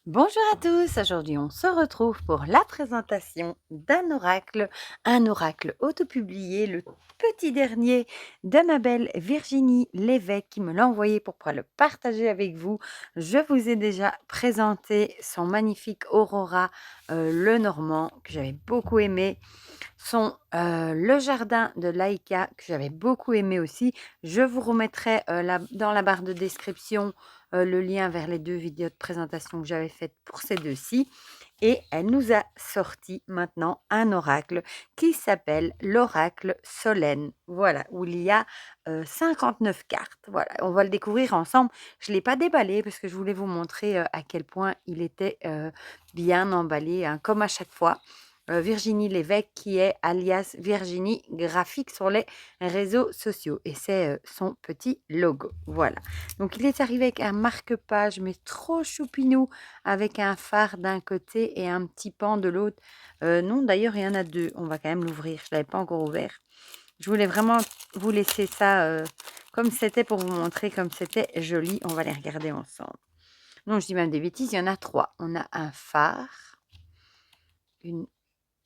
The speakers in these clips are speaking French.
Bonjour à tous, aujourd'hui on se retrouve pour la présentation un oracle autopublié, le petit dernier de ma belle Virginie Lévesque qui me l'a envoyé pour pouvoir le partager avec vous. Je vous ai déjà présenté son magnifique Aurora Lenormand que j'avais beaucoup aimé, son Le Jardin de Laïka que j'avais beaucoup aimé aussi. Je vous remettrai dans la barre de description le lien vers les 2 vidéos de présentation que j'avais faites pour ces 2-ci. Et elle nous a sorti maintenant un oracle qui s'appelle l'oracle Solène. Voilà, où il y a 59 cartes. Voilà, on va le découvrir ensemble. Je ne l'ai pas déballé parce que je voulais vous montrer à quel point il était bien emballé, hein, comme à chaque fois. Virginie Lévesque qui est alias Virginie Graphique sur les réseaux sociaux et c'est son petit logo. Voilà. Donc il est arrivé avec un marque-page mais trop choupinou avec un phare d'un côté et un petit pan de l'autre. Non, d'ailleurs, il y en a 2. On va quand même l'ouvrir. Je ne l'avais pas encore ouvert. Je voulais vraiment vous laisser ça comme c'était pour vous montrer comme c'était joli. On va les regarder ensemble. Non, je dis même des bêtises. Il y en a 3. On a un phare, une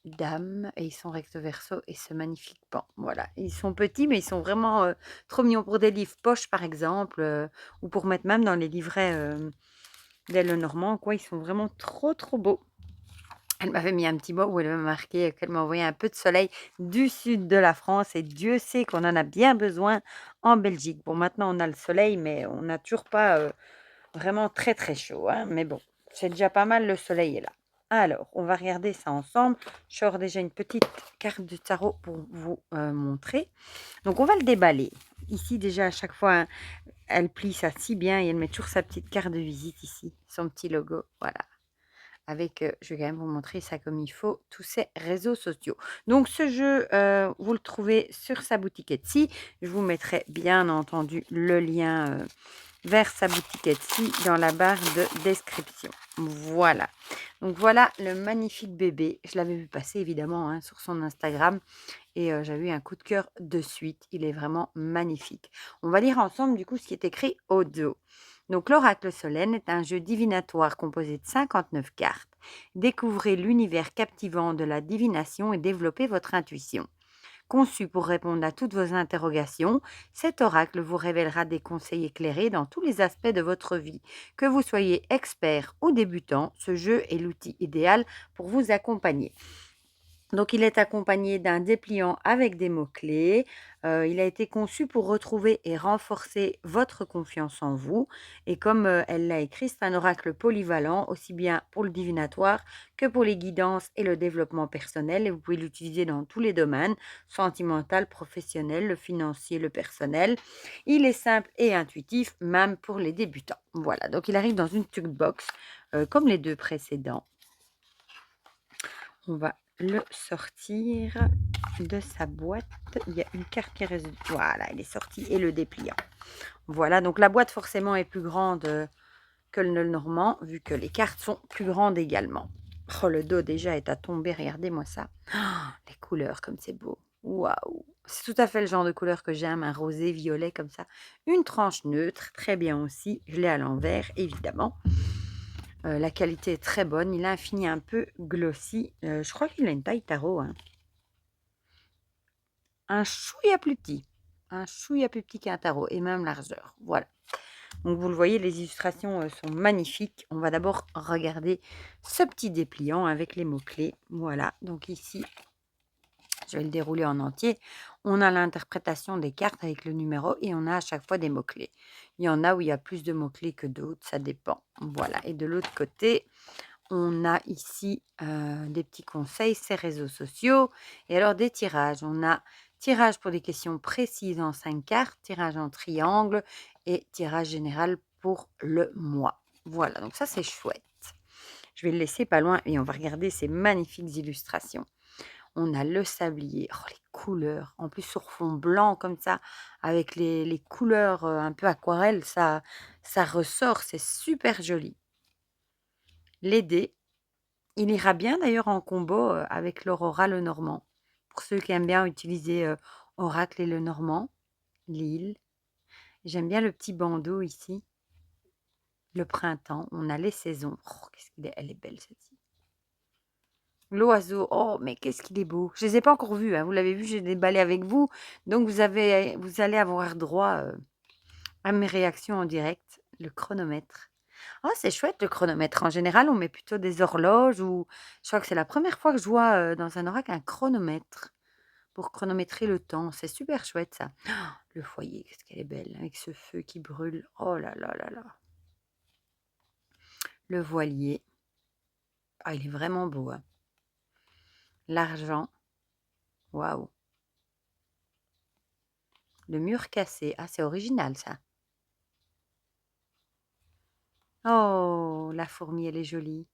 dame et ils sont recto verso et ce magnifique pan. Voilà. Ils sont petits, mais ils sont vraiment trop mignons pour des livres poche, par exemple, ou pour mettre même dans les livrets des Lenormand, quoi. Ils sont vraiment trop, trop beaux. Elle m'avait mis un petit mot où elle m'a marqué qu'elle m'a envoyé un peu de soleil du sud de la France et Dieu sait qu'on en a bien besoin en Belgique. Bon, maintenant on a le soleil, mais on n'a toujours pas vraiment très très chaud, hein. Mais bon, c'est déjà pas mal, le soleil est là. Alors, on va regarder ça ensemble. Je sors déjà une petite carte de tarot pour vous montrer. Donc, on va le déballer. Ici, déjà, à chaque fois, hein, elle plie ça si bien et elle met toujours sa petite carte de visite ici, son petit logo. Voilà. Avec, je vais quand même vous montrer ça comme il faut, tous ces réseaux sociaux. Donc ce jeu, vous le trouvez sur sa boutique Etsy. Je vous mettrai bien entendu le lien vers sa boutique Etsy dans la barre de description. Voilà. Donc voilà le magnifique bébé. Je l'avais vu passer évidemment hein, sur son Instagram et j'avais eu un coup de cœur de suite. Il est vraiment magnifique. On va lire ensemble du coup ce qui est écrit au dos. Donc l'oracle Solène est un jeu divinatoire composé de 59 cartes. Découvrez l'univers captivant de la divination et développez votre intuition. Conçu pour répondre à toutes vos interrogations, cet oracle vous révélera des conseils éclairés dans tous les aspects de votre vie. Que vous soyez expert ou débutant, ce jeu est l'outil idéal pour vous accompagner. Donc, il est accompagné d'un dépliant avec des mots-clés. Il a été conçu pour retrouver et renforcer votre confiance en vous. Et comme elle l'a écrit, c'est un oracle polyvalent, aussi bien pour le divinatoire que pour les guidances et le développement personnel. Et vous pouvez l'utiliser dans tous les domaines, sentimental, professionnel, le financier, le personnel. Il est simple et intuitif, même pour les débutants. Voilà, donc il arrive dans une box comme les 2 précédents. On va le sortir de sa boîte. Il y a une carte qui reste. Voilà, elle est sortie et le dépliant. Voilà, donc la boîte forcément est plus grande que le Normand, vu que les cartes sont plus grandes également. Oh, le dos déjà est à tomber, regardez-moi ça. Oh, les couleurs, comme c'est beau. Waouh! C'est tout à fait le genre de couleur que j'aime, un rosé violet comme ça. Une tranche neutre, très bien aussi. Je l'ai à l'envers, évidemment. La qualité est très bonne. Il a un fini un peu glossy. Je crois qu'il a une taille tarot. Hein. Un chouïa plus petit. Un chouïa plus petit qu'un tarot. Et même largeur. Voilà. Donc vous le voyez, les illustrations sont magnifiques. On va d'abord regarder ce petit dépliant avec les mots-clés. Voilà. Donc ici, je vais le dérouler en entier. On a l'interprétation des cartes avec le numéro et on a à chaque fois des mots-clés. Il y en a où il y a plus de mots-clés que d'autres. Ça dépend. Voilà. Et de l'autre côté, on a ici des petits conseils, ces réseaux sociaux. Et alors des tirages. On a tirage pour des questions précises en 5 cartes, tirage en triangle et tirage général pour le mois. Voilà, donc ça c'est chouette. Je vais le laisser pas loin et on va regarder ces magnifiques illustrations. On a le sablier, oh, les couleurs, en plus sur fond blanc comme ça, avec les couleurs un peu aquarelle, ça ressort, c'est super joli. Les dés, il ira bien d'ailleurs en combo avec l'Aurora Lenormand. Pour ceux qui aiment bien utiliser Oracle et Lenormand, l'île. J'aime bien le petit bandeau ici. Le printemps, on a les saisons. Oh, elle est belle celle-ci. L'oiseau, oh, mais qu'est-ce qu'il est beau. Je ne les ai pas encore vus, hein. Vous l'avez vu, j'ai déballé avec vous. Donc, vous allez avoir droit à mes réactions en direct. Le chronomètre. Oh, c'est chouette le chronomètre. En général, on met plutôt des horloges ou je crois que c'est la première fois que je vois dans un oracle un chronomètre pour chronométrer le temps. C'est super chouette ça. Oh, le foyer, qu'est-ce qu'elle est belle avec ce feu qui brûle. Oh là là là là. Le voilier. Ah, il est vraiment beau, hein. L'argent. Waouh. Le mur cassé. Ah, c'est original ça. Oh, la fourmi, elle est jolie.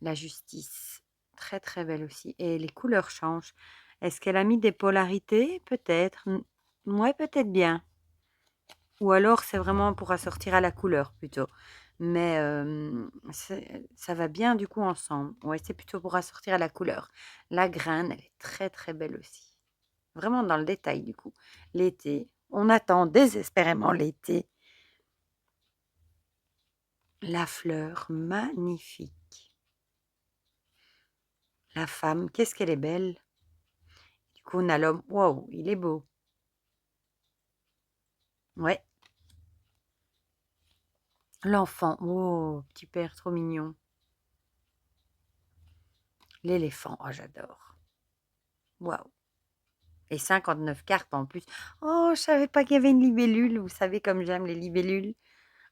La justice. Très très belle aussi. Et les couleurs changent. Est-ce qu'elle a mis des polarités? Peut-être. Ouais, peut-être bien. Ou alors c'est vraiment pour assortir à la couleur plutôt. Mais ça va bien du coup ensemble. Ouais, c'est plutôt pour assortir à la couleur. La graine, elle est très très belle aussi. Vraiment dans le détail du coup. L'été. On attend désespérément l'été. La fleur, magnifique. La femme, qu'est-ce qu'elle est belle. Du coup, on a l'homme. Waouh, il est beau. Ouais. L'enfant. Oh, petit père, trop mignon. L'éléphant. Oh, j'adore. Waouh. Et 59 cartes en plus. Oh, je savais pas qu'il y avait une libellule. Vous savez comme j'aime les libellules.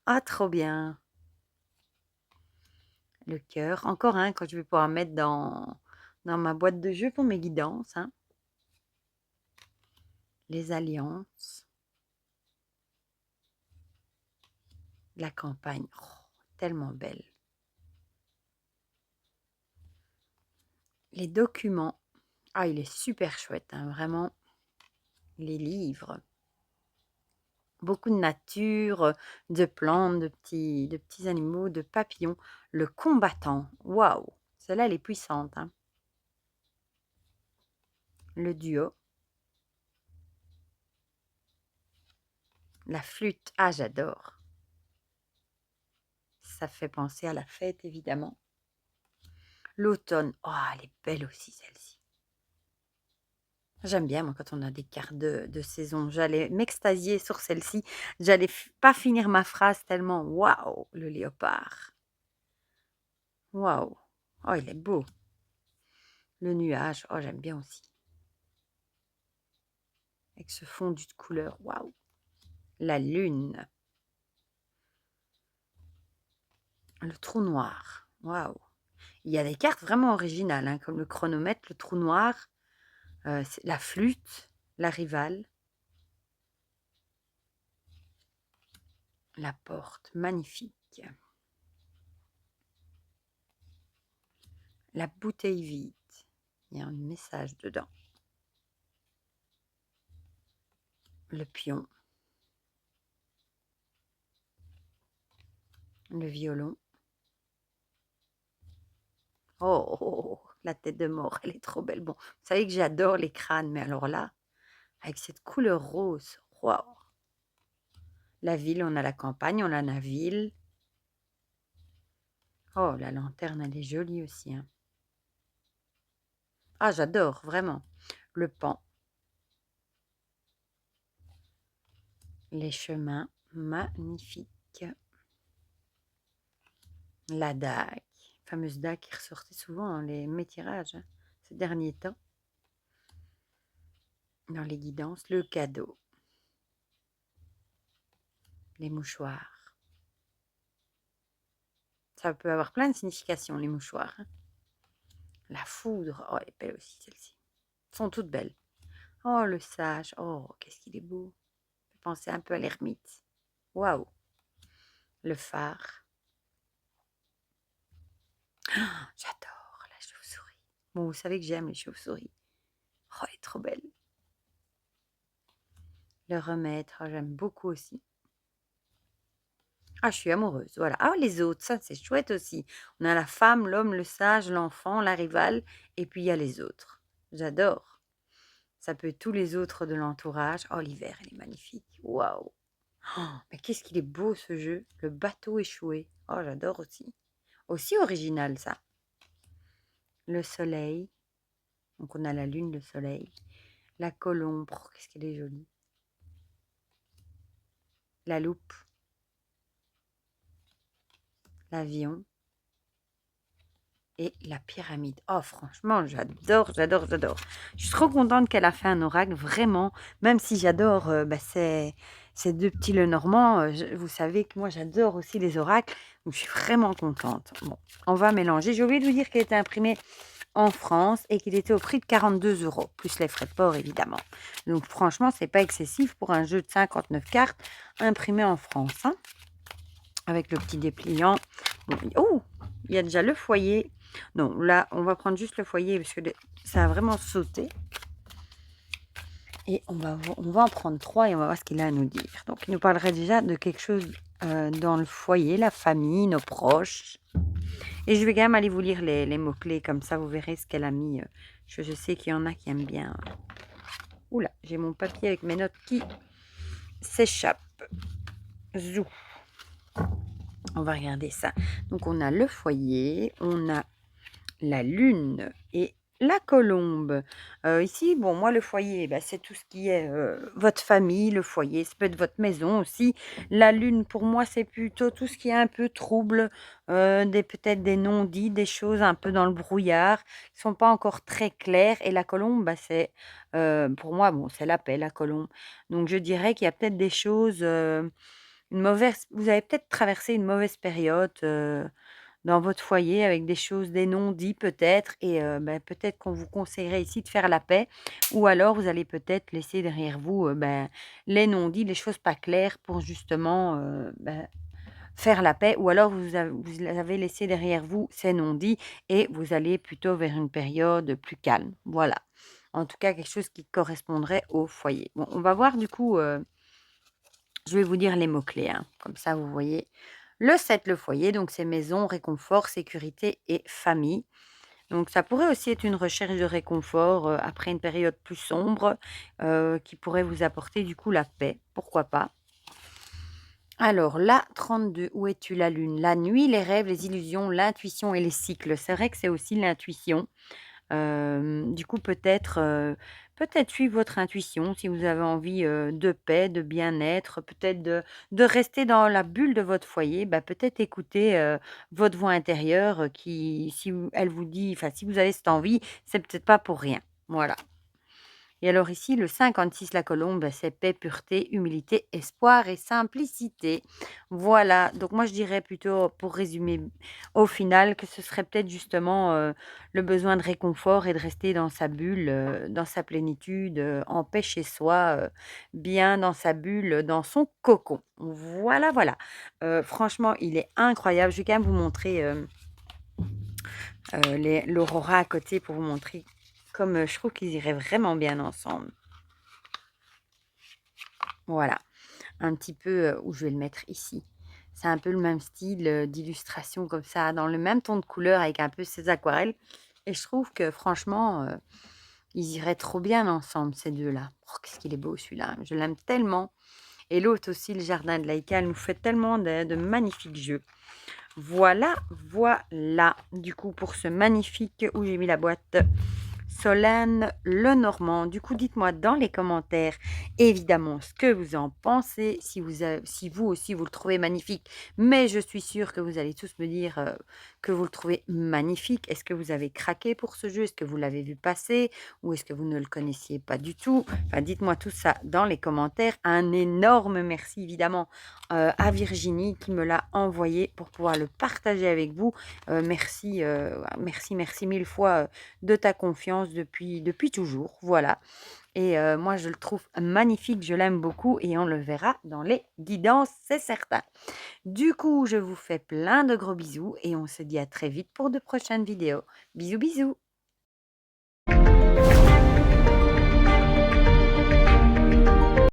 Ah, trop bien. Le cœur. Encore un quand je vais pouvoir mettre dans ma boîte de jeu pour mes guidances, hein. Les alliances. La campagne. Oh, tellement belle. Les documents. Ah, il est super chouette, hein, vraiment. Les livres. Beaucoup de nature, de plantes, de petits animaux, de papillons. Le combattant. Waouh. Celle-là, elle est puissante, hein. Le duo. La flûte. Ah, j'adore. Ça fait penser à la fête, évidemment. L'automne. Oh, elle est belle aussi, celle-ci. J'aime bien, moi, quand on a des cartes de saison. J'allais m'extasier sur celle-ci. J'allais pas finir ma phrase tellement. Waouh, le léopard. Waouh. Oh, il est beau. Le nuage. Oh, j'aime bien aussi. Avec ce fondu de couleur. Waouh. La lune. Le trou noir. Waouh. Il y a des cartes vraiment originales, hein, comme le chronomètre, le trou noir, la flûte, la rivale. La porte, magnifique. La bouteille vide. Il y a un message dedans. Le pion. Le violon. Oh, oh, oh, la tête de mort, elle est trop belle. Bon, vous savez que j'adore les crânes, mais alors là, avec cette couleur rose, waouh. La ville, on a la campagne, on a la ville. Oh, la lanterne, elle est jolie aussi, hein. Ah, j'adore, vraiment. Le pan. Les chemins, magnifiques. La dague, fameuse dague qui ressortait souvent dans les métirages, hein, ces derniers temps. Dans les guidances, le cadeau. Les mouchoirs. Ça peut avoir plein de significations, les mouchoirs, hein. La foudre. Oh, elle est belle aussi, celle-ci. Elles sont toutes belles. Oh, le sage. Oh, qu'est-ce qu'il est beau. Ça fait penser un peu à l'ermite. Waouh. Le phare. Oh, j'adore la chauve-souris. Bon, vous savez que j'aime les chauves-souris. Oh, elle est trop belle. Le remède. Oh, j'aime beaucoup aussi. Ah, je suis amoureuse, voilà. Ah, les autres, ça, c'est chouette aussi. On a la femme, l'homme, le sage, l'enfant, la rivale, et puis il y a les autres. J'adore. Ça peut être tous les autres de l'entourage. Oh, l'hiver, elle est magnifique. Waouh. Oh, mais qu'est-ce qu'il est beau ce jeu, le bateau échoué. Oh, j'adore aussi. Aussi original ça. Le soleil, donc on a la lune, le soleil. La colombe, oh, qu'est-ce qu'elle est jolie. La loupe, l'avion et la pyramide. Oh, franchement, j'adore, j'adore, j'adore. Je suis trop contente qu'elle a fait un oracle, vraiment. Même si j'adore ces deux petits Lenormand, vous savez que moi, j'adore aussi les oracles. Donc, je suis vraiment contente. Bon, on va mélanger. J'ai oublié de vous dire qu'elle était imprimée en France et qu'il était au prix de 42 €, plus les frais de port, évidemment. Donc, franchement, c'est pas excessif pour un jeu de 59 cartes imprimé en France, hein, avec le petit dépliant. Bon, oh, il y a déjà le foyer. Non, là, on va prendre juste le foyer parce que ça a vraiment sauté. Et on va en prendre 3 et on va voir ce qu'il a à nous dire. Donc, il nous parlerait déjà de quelque chose dans le foyer, la famille, nos proches. Et je vais quand même aller vous lire les mots-clés, comme ça vous verrez ce qu'elle a mis. Je sais qu'il y en a qui aiment bien. Oula, j'ai mon papier avec mes notes qui s'échappent. Zou. On va regarder ça. Donc on a le foyer, on a la lune et la colombe. Ici, bon, moi, le foyer, c'est tout ce qui est votre famille, le foyer, ça peut être votre maison aussi. La lune, pour moi, c'est plutôt tout ce qui est un peu trouble, peut-être des non-dits, des choses un peu dans le brouillard, qui sont pas encore très claires. Et la colombe, c'est, pour moi, bon, c'est la paix, la colombe. Donc, je dirais qu'il y a peut-être des choses, vous avez peut-être traversé une mauvaise période. Dans votre foyer avec des choses, des non-dits peut-être et peut-être qu'on vous conseillerait ici de faire la paix ou alors vous allez peut-être laisser derrière vous, les non-dits, les choses pas claires pour justement, faire la paix ou alors vous avez laissé derrière vous ces non-dits et vous allez plutôt vers une période plus calme. Voilà. En tout cas, quelque chose qui correspondrait au foyer. Bon, on va voir du coup, je vais vous dire les mots-clés, hein, comme ça vous voyez. Le 7, le foyer, donc c'est maison, réconfort, sécurité et famille. Donc ça pourrait aussi être une recherche de réconfort après une période plus sombre qui pourrait vous apporter du coup la paix, pourquoi pas. Alors là, 32, où es-tu la lune? La nuit, les rêves, les illusions, l'intuition et les cycles. C'est vrai que c'est aussi l'intuition. Du coup, peut-être suivre votre intuition si vous avez envie, de paix, de bien-être, peut-être de rester dans la bulle de votre foyer, peut-être écouter, votre voix intérieure, qui si vous elle vous dit enfin, si vous avez cette envie, c'est peut-être pas pour rien. Voilà. Et alors ici, le 56, la colombe, c'est paix, pureté, humilité, espoir et simplicité. Voilà, donc moi je dirais plutôt, pour résumer, au final, que ce serait peut-être justement le besoin de réconfort et de rester dans sa bulle, dans sa plénitude, en paix chez soi, bien dans sa bulle, dans son cocon. Voilà, voilà. Franchement, il est incroyable. Je vais quand même vous montrer l'aurora à côté pour vous montrer comme je trouve qu'ils iraient vraiment bien ensemble. Voilà, un petit peu, où je vais le mettre ici. C'est un peu le même style, d'illustration comme ça, dans le même ton de couleur avec un peu ces aquarelles et je trouve que franchement, ils iraient trop bien ensemble ces 2-là. Oh, qu'est-ce qu'il est beau celui-là, je l'aime tellement et l'autre aussi, le jardin de Laïka, elle nous fait tellement de magnifiques jeux. Voilà, voilà, du coup pour ce magnifique où j'ai mis la boîte Solène Lenormand. Du coup, dites-moi dans les commentaires, évidemment, ce que vous en pensez, si vous aussi vous le trouvez magnifique, mais je suis sûre que vous allez tous me dire que vous le trouvez magnifique. Est-ce que vous avez craqué pour ce jeu? Est-ce que vous l'avez vu passer? Ou est-ce que vous ne le connaissiez pas du tout? Enfin, dites-moi tout ça dans les commentaires. Un énorme merci, évidemment, à Virginie qui me l'a envoyé pour pouvoir le partager avec vous. Merci, merci, merci mille fois de ta confiance depuis toujours, voilà. Et moi, je le trouve magnifique, je l'aime beaucoup et on le verra dans les guidances, c'est certain. Du coup, je vous fais plein de gros bisous et on se dit à très vite pour de prochaines vidéos. Bisous, bisous!